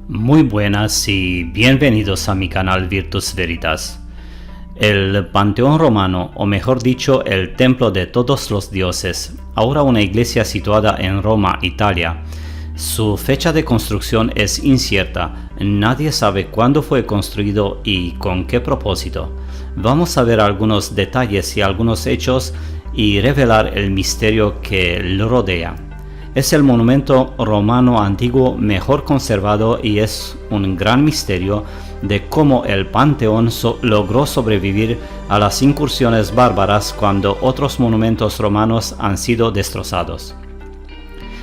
Muy buenas y bienvenidos a mi canal Virtus Veritas. El Panteón Romano, o mejor dicho, el Templo de Todos los Dioses, ahora una iglesia situada en Roma, Italia. Su fecha de construcción es incierta, nadie sabe cuándo fue construido y con qué propósito. Vamos a ver algunos detalles y algunos hechos y revelar el misterio que lo rodea. Es el monumento romano antiguo mejor conservado y es un gran misterio de cómo el Panteón logró sobrevivir a las incursiones bárbaras cuando otros monumentos romanos han sido destrozados.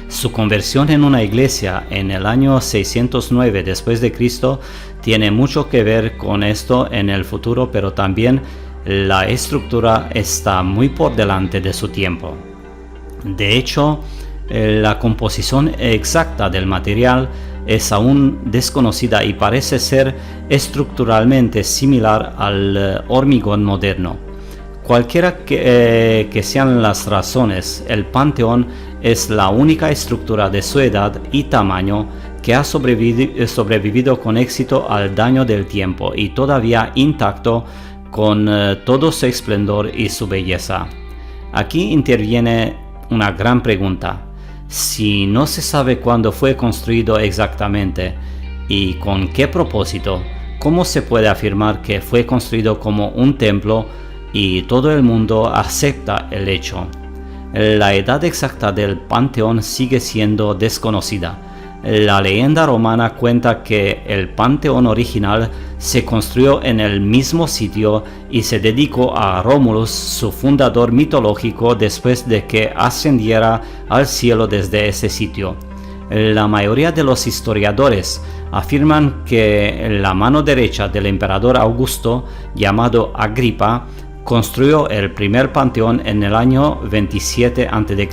Su conversión en una iglesia en el año 609 después de Cristo tiene mucho que ver con esto en el futuro, pero también la estructura está muy por delante de su tiempo. De hecho, la composición exacta del material es aún desconocida y parece ser estructuralmente similar al hormigón moderno. Cualquiera que sean las razones, el Panteón es la única estructura de su edad y tamaño que ha sobrevivido con éxito al daño del tiempo y todavía intacto con todo su esplendor y su belleza. Aquí interviene una gran pregunta. Si no se sabe cuándo fue construido exactamente y con qué propósito, ¿cómo se puede afirmar que fue construido como un templo y todo el mundo acepta el hecho? La edad exacta del Panteón sigue siendo desconocida. La leyenda romana cuenta que el Panteón original se construyó en el mismo sitio y se dedicó a Romulus, su fundador mitológico, después de que ascendiera al cielo desde ese sitio. La mayoría de los historiadores afirman que la mano derecha del emperador Augusto, llamado Agripa, construyó el primer panteón en el año 27 a.C.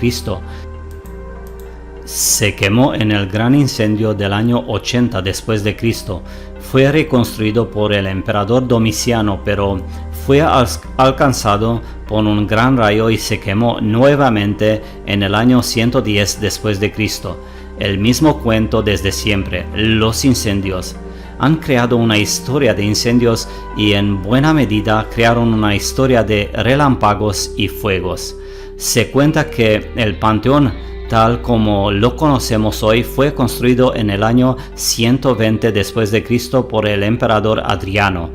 Se quemó en el gran incendio del año 80 después de Cristo. Fue reconstruido por el emperador Domiciano, pero fue alcanzado por un gran rayo y se quemó nuevamente en el año 110 después de Cristo. El mismo cuento desde siempre, los incendios. Han creado una historia de incendios y en buena medida crearon una historia de relámpagos y fuegos. Se cuenta que el Panteón, tal como lo conocemos hoy, fue construido en el año 120 después de Cristo por el emperador Adriano.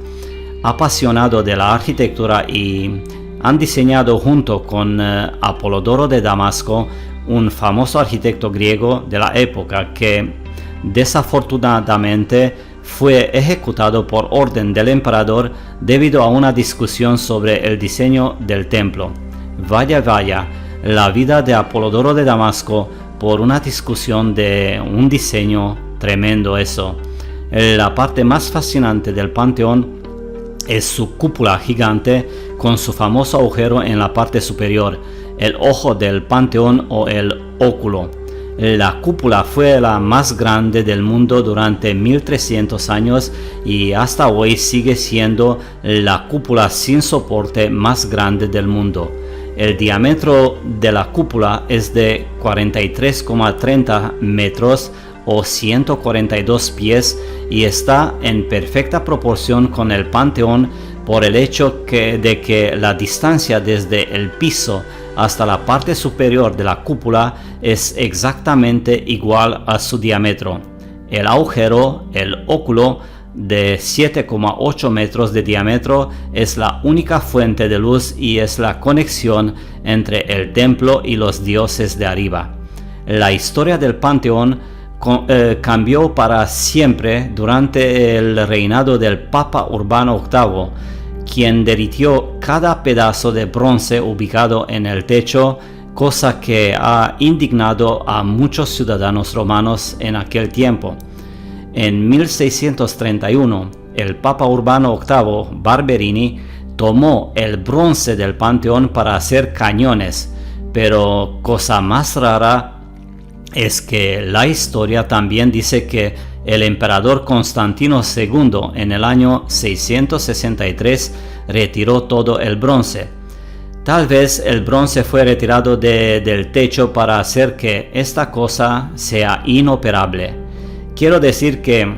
Apasionado de la arquitectura, y han diseñado junto con Apolodoro de Damasco, un famoso arquitecto griego de la época que desafortunadamente fue ejecutado por orden del emperador debido a una discusión sobre el diseño del templo. Vaya, la vida de Apolodoro de Damasco por una discusión de un diseño, tremendo eso. La parte más fascinante del Panteón es su cúpula gigante con su famoso agujero en la parte superior, el ojo del Panteón o el óculo. La cúpula fue la más grande del mundo durante 1300 años y hasta hoy sigue siendo la cúpula sin soporte más grande del mundo. El diámetro de la cúpula es de 43,30 metros o 142 pies y está en perfecta proporción con el Panteón por el hecho de que la distancia desde el piso hasta la parte superior de la cúpula es exactamente igual a su diámetro. El agujero, el óculo, de 7,8 metros de diámetro, es la única fuente de luz y es la conexión entre el templo y los dioses de arriba. La historia del Panteón cambió para siempre durante el reinado del Papa Urbano VIII, quien derritió cada pedazo de bronce ubicado en el techo, cosa que ha indignado a muchos ciudadanos romanos en aquel tiempo. En 1631, el Papa Urbano VIII, Barberini, tomó el bronce del Panteón para hacer cañones, pero cosa más rara es que la historia también dice que el emperador Constantino II en el año 663 retiró todo el bronce. Tal vez el bronce fue retirado del techo para hacer que esta cosa sea inoperable. Quiero decir que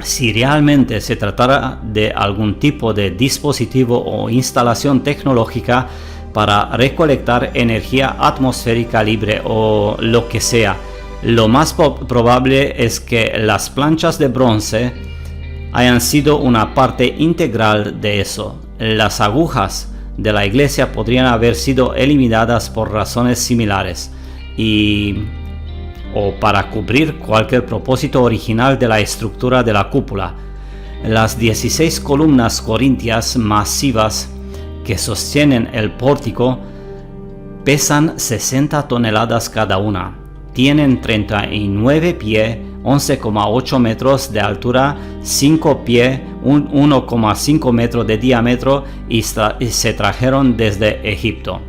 Si realmente se tratara de algún tipo de dispositivo o instalación tecnológica para recolectar energía atmosférica libre o lo que sea, lo más probable es que las planchas de bronce hayan sido una parte integral de eso. Las agujas de la iglesia podrían haber sido eliminadas por razones similares o para cubrir cualquier propósito original de la estructura de la cúpula. Las 16 columnas corintias masivas que sostienen el pórtico pesan 60 toneladas cada una. Tienen 39 pies, 11,8 metros de altura, 5 pies, 1,5 metros de diámetro y se trajeron desde Egipto.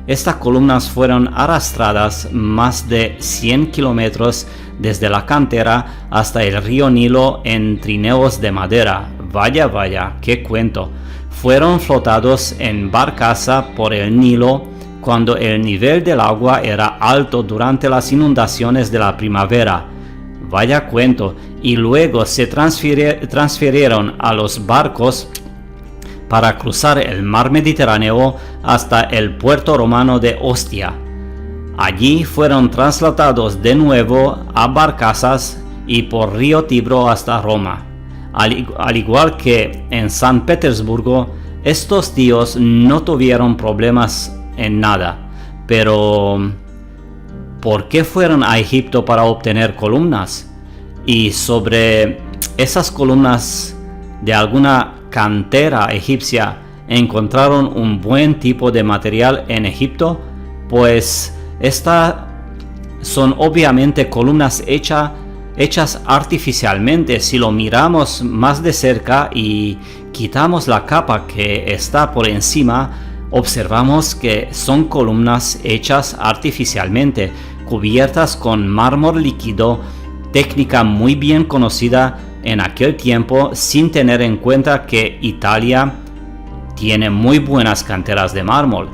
Estas columnas fueron arrastradas más de 100 kilómetros desde la cantera hasta el río Nilo en trineos de madera. Vaya, qué cuento. Fueron flotados en barcaza por el Nilo cuando el nivel del agua era alto durante las inundaciones de la primavera. Vaya cuento. Y luego se transfirieron a los barcos para cruzar el mar Mediterráneo hasta el puerto romano de Ostia. Allí fueron trasladados de nuevo a barcazas y por río Tibro hasta Roma. Al igual que en San Petersburgo, estos tíos no tuvieron problemas en nada. Pero, ¿por qué fueron a Egipto para obtener columnas? Y sobre esas columnas de alguna cantera egipcia, ¿encontraron un buen tipo de material en Egipto? Pues estas son obviamente columnas hechas artificialmente. Si lo miramos más de cerca y quitamos la capa que está por encima, observamos que son columnas hechas artificialmente, cubiertas con mármol líquido, técnica muy bien conocida en aquel tiempo, sin tener en cuenta que Italia tiene muy buenas canteras de mármol.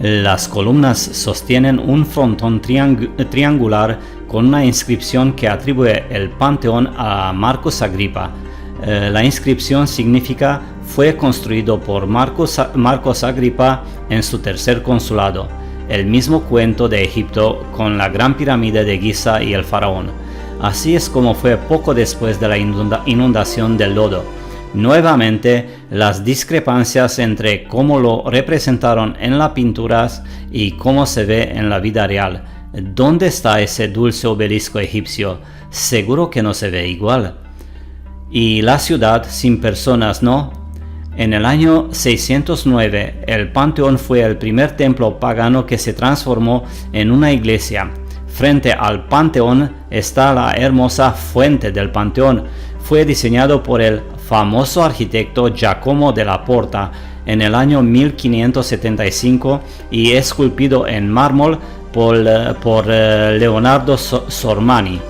Las columnas sostienen un frontón triangular con una inscripción que atribuye el Panteón a Marcos Agripa. La inscripción significa: fue construido por Marcos Agripa en su tercer consulado. El mismo cuento de Egipto con la Gran Pirámide de Giza y el faraón. Así es como fue poco después de la inundación del lodo. Nuevamente, las discrepancias entre cómo lo representaron en las pinturas y cómo se ve en la vida real. ¿Dónde está ese dulce obelisco egipcio? Seguro que no se ve igual. Y la ciudad sin personas, ¿no? En el año 609, el Panteón fue el primer templo pagano que se transformó en una iglesia. Frente al Panteón está la hermosa Fuente del Panteón. Fue diseñado por el famoso arquitecto Giacomo della Porta en el año 1575 y esculpido en mármol por Leonardo Sormani.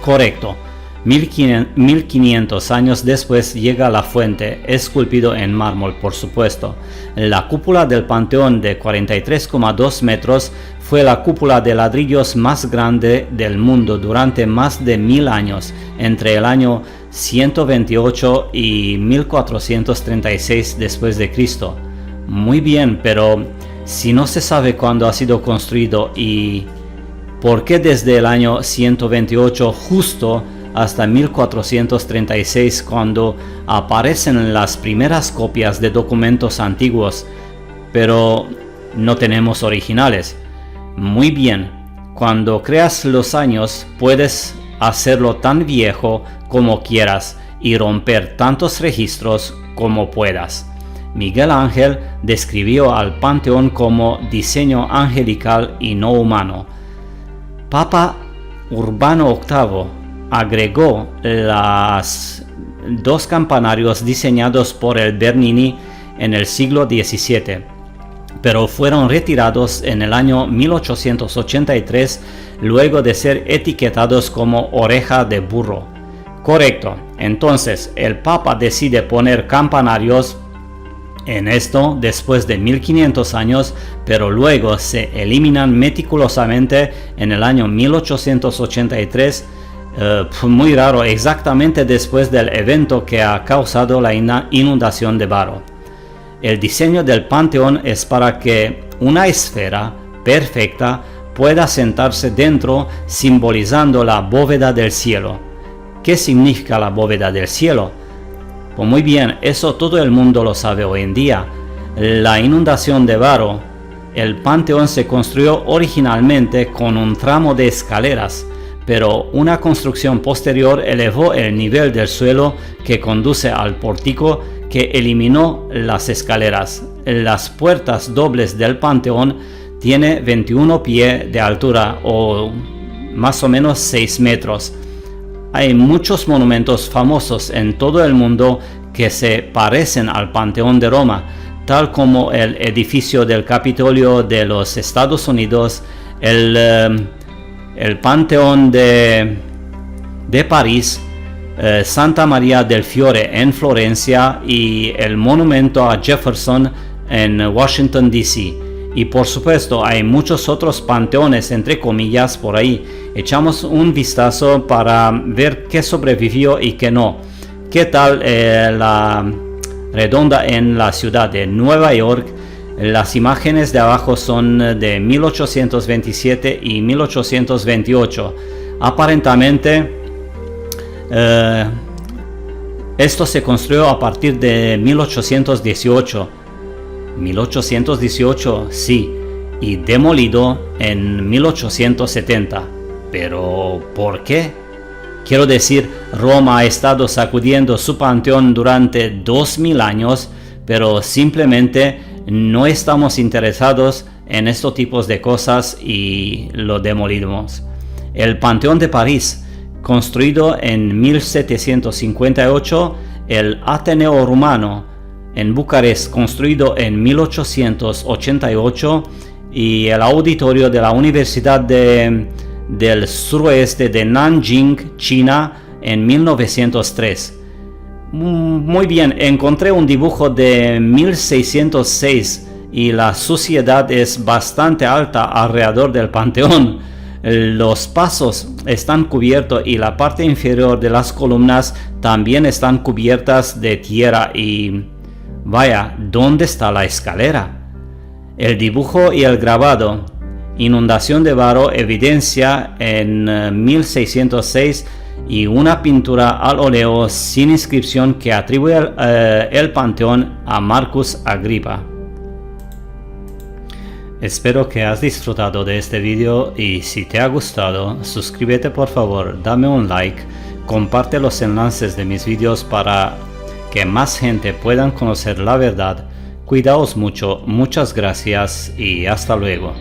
Correcto. 1500 años después llega la fuente, esculpido en mármol, por supuesto. La cúpula del Panteón de 43,2 metros fue la cúpula de ladrillos más grande del mundo durante más de 1000 años, entre el año 128 y 1436 después de Cristo. Muy bien, pero si no se sabe cuándo ha sido construido y por qué desde el año 128 justo hasta 1436, cuando aparecen las primeras copias de documentos antiguos, pero no tenemos originales. Muy bien, cuando creas los años puedes hacerlo tan viejo como quieras y romper tantos registros como puedas. Miguel Ángel describió al Panteón como diseño angelical y no humano. Papa Urbano VIII agregó los 2 campanarios diseñados por el Bernini en el siglo XVII, pero fueron retirados en el año 1883 luego de ser etiquetados como oreja de burro. Correcto, entonces el Papa decide poner campanarios en esto después de 1500 años, pero luego se eliminan meticulosamente en el año 1883. Muy raro, exactamente después del evento que ha causado la inundación de Varo. El diseño del Panteón es para que una esfera perfecta pueda sentarse dentro, simbolizando la bóveda del cielo. ¿Qué significa la bóveda del cielo? Pues muy bien, eso todo el mundo lo sabe hoy en día. La inundación de Varo, el Panteón se construyó originalmente con un tramo de escaleras, pero una construcción posterior elevó el nivel del suelo que conduce al pórtico, que eliminó las escaleras. Las puertas dobles del Panteón tiene 21 pies de altura o más o menos 6 metros. Hay muchos monumentos famosos en todo el mundo que se parecen al Panteón de Roma, tal como el edificio del Capitolio de los Estados Unidos, el Panteón de París, Santa María del Fiore en Florencia y el monumento a Jefferson en Washington DC. Y por supuesto hay muchos otros panteones entre comillas por ahí. Echamos un vistazo para ver qué sobrevivió y qué no. ¿Qué tal la redonda en la ciudad de Nueva York? Las imágenes de abajo son de 1827 y 1828. Aparentemente esto se construyó a partir de 1818. 1818, sí, y demolido en 1870. ¿Pero por qué? Quiero decir, Roma ha estado sacudiendo su panteón durante 2000 años, pero simplemente no estamos interesados en estos tipos de cosas y lo demolimos. El Panteón de París, construido en 1758, el Ateneo Romano en Bucarest, construido en 1888, y el auditorio de la Universidad del Suroeste de Nanjing, China, en 1903. Muy bien, encontré un dibujo de 1606 y la suciedad es bastante alta alrededor del panteón. Los pasos están cubiertos y la parte inferior de las columnas también están cubiertas de tierra y vaya, ¿dónde está la escalera? El dibujo y el grabado, inundación de Varo, evidencia en 1606 y una pintura al óleo sin inscripción que atribuye el panteón a Marcus Agrippa. Espero que has disfrutado de este vídeo y si te ha gustado, suscríbete por favor, dame un like, comparte los enlaces de mis vídeos para que más gente puedan conocer la verdad. Cuidaos mucho, muchas gracias y hasta luego.